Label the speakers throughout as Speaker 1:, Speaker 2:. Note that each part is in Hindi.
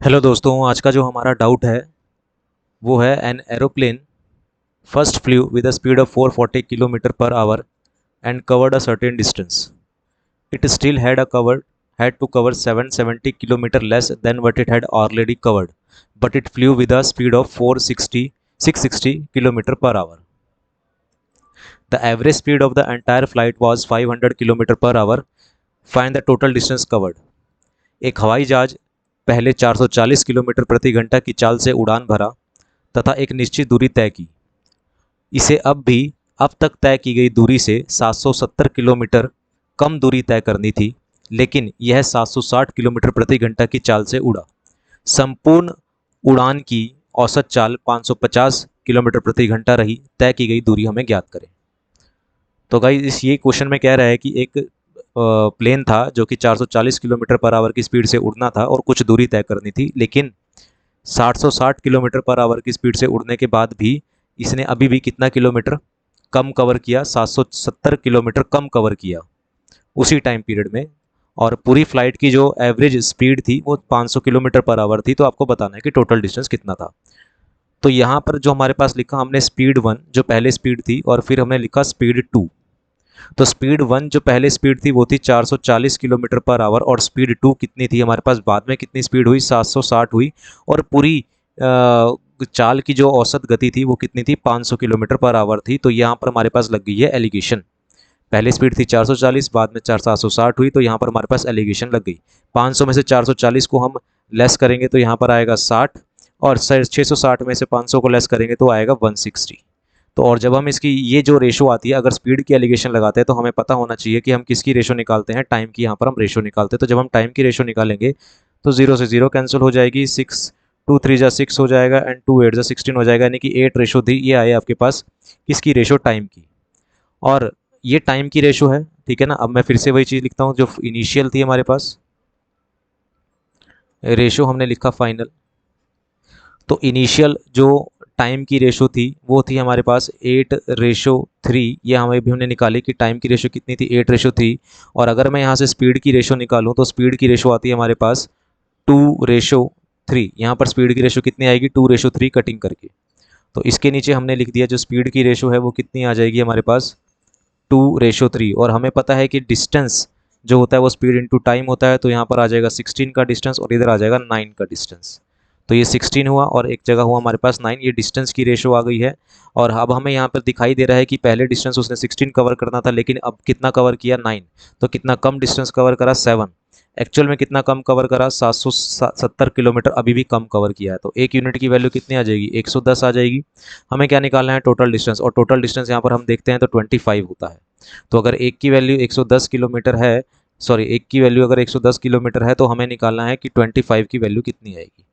Speaker 1: हेलो दोस्तों, आज का जो हमारा डाउट है वो है an aeroplane first flu with a speed of 440 kilometre per hour and covered a certain distance. It still had to cover 770 kilometer less than what it had already covered, but it flew with a speed of 660 kilometer per hour. The average speed of the entire flight was 500 kilometer per hour. Find the total distance covered. एक हवाई जहाज पहले 440 किलोमीटर प्रति घंटा की चाल से उड़ान भरा तथा एक निश्चित दूरी तय की. इसे अब तक तय की गई दूरी से 770 किलोमीटर कम दूरी तय करनी थी, लेकिन यह 760 किलोमीटर प्रति घंटा की चाल से उड़ा. संपूर्ण उड़ान की औसत चाल 550 किलोमीटर प्रति घंटा रही. तय की गई दूरी हमें ज्ञात करें. तो गाइस ये क्वेश्चन में कह रहा है कि एक प्लेन था जो कि 440 किलोमीटर पर आवर की स्पीड से उड़ना था और कुछ दूरी तय करनी थी, लेकिन 760 किलोमीटर पर आवर की स्पीड से उड़ने के बाद भी इसने अभी भी कितना किलोमीटर कम कवर किया? 770 किलोमीटर कम कवर किया उसी टाइम पीरियड में. और पूरी फ्लाइट की जो एवरेज स्पीड थी वो 500 किलोमीटर पर आवर थी. तो आपको बताना है कि टोटल डिस्टेंस कितना था. तो यहाँ पर जो हमारे पास लिखा हमने स्पीड 1 जो पहले स्पीड थी, और फिर हमने लिखा स्पीड 2. तो स्पीड 1 जो पहले स्पीड थी वो थी 440 किलोमीटर पर आवर, और स्पीड 2 कितनी थी हमारे पास? बाद में कितनी स्पीड हुई? 760 हुई. और पूरी चाल की जो औसत गति थी वो कितनी थी? 500 किलोमीटर पर आवर थी. तो यहाँ पर हमारे पास लग गई है एलिगेशन. पहले स्पीड थी 440, बाद में 760 हुई, तो यहाँ पर हमारे पास एलिगेशन लग गई. 500 में से 440 को हम लेस करेंगे तो यहाँ पर आएगा 60, और 660 में से 500 को लेस करेंगे तो आएगा 160. तो और जब हम इसकी ये जो रेशो आती है, अगर स्पीड की एलिगेशन लगाते हैं तो हमें पता होना चाहिए कि हम किसकी रेशो निकालते हैं? टाइम की. यहाँ पर हम रेशो निकालते हैं. तो जब हम टाइम की रेशो निकालेंगे तो 0 से 0 कैंसिल हो जाएगी. 6 2 3 जा 6 हो जाएगा, एंड 2 8 जा 16 हो जाएगा. यानी कि 8 रेशो थी. ये आए आपके पास किसकी रेशो? टाइम की. और ये टाइम की रेशो है, ठीक है ना. अब मैं फिर से वही चीज़ लिखता हूँ जो इनिशियल थी हमारे पास. रेशो हमने लिखा फाइनल. तो इनिशियल जो टाइम की रेशो थी वो थी हमारे पास 8:3. ये हमें भी हमने निकाली कि टाइम की रेशो कितनी थी? 8:3. और अगर मैं यहाँ से स्पीड की रेशो निकालूँ तो स्पीड की रेशो आती है हमारे पास 2:3. यहाँ पर स्पीड की रेशो कितनी आएगी? 2:3 कटिंग करके. तो इसके नीचे हमने लिख दिया जो स्पीड की रेशो है वो कितनी आ जाएगी हमारे पास? 2:3. और हमें पता है कि डिस्टेंस जो होता है वो स्पीड इंटू टाइम होता है. तो यहाँ पर आ जाएगा 16 का डिस्टेंस और इधर आ जाएगा 9 का डिस्टेंस. तो ये 16 हुआ और एक जगह हुआ हमारे पास 9. ये डिस्टेंस की रेशो आ गई है. और अब हमें यहाँ पर दिखाई दे रहा है कि पहले डिस्टेंस उसने 16 कवर करना था, लेकिन अब कितना कवर किया? 9. तो कितना कम डिस्टेंस कवर करा? 7. एक्चुअल में कितना कम कवर करा? 770 किलोमीटर अभी भी कम कवर किया है. तो एक यूनिट की वैल्यू कितनी आ जाएगी? 110 आ जाएगी. हमें क्या निकालना है? Total distance. और टोटल डिस्टेंस यहाँ पर हम देखते हैं तो 25 होता है. तो अगर एक की वैल्यू 110 किलोमीटर है, सॉरी एक की वैल्यू अगर 110 किलोमीटर है तो हमें निकालना है कि 25 की वैल्यू कितनी आएगी.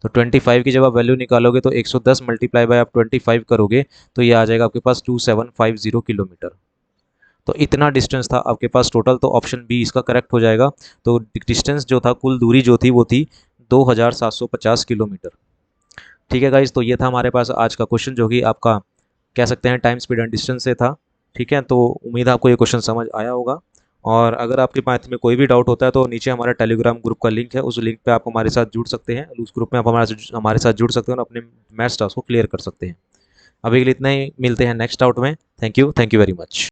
Speaker 1: तो 25 की जब आप वैल्यू निकालोगे तो 110 मल्टीप्लाई बाय आप 25 करोगे तो ये आ जाएगा आपके पास 2750 किलोमीटर. तो इतना डिस्टेंस था आपके पास टोटल. तो ऑप्शन बी इसका करेक्ट हो जाएगा. तो डिस्टेंस जो था, कुल दूरी जो थी वो थी 2750 किलोमीटर. ठीक है गाइज, तो ये था हमारे पास आज का क्वेश्चन जो कि आपका कह सकते हैं टाइम स्पीड एंड डिस्टेंस से था. ठीक है, तो उम्मीद है आपको ये क्वेश्चन समझ आया होगा. और अगर आपके मैथ में कोई भी डाउट होता है तो नीचे हमारा टेलीग्राम ग्रुप का लिंक है, उस लिंक पे आप हमारे साथ जुड़ सकते हैं. उस ग्रुप में आप हमारे साथ जुड़ सकते हैं और अपने मैथ्स टास्क को क्लियर कर सकते हैं. अभी के लिए इतना ही. मिलते हैं नेक्स्ट आउट में. Thank you very much.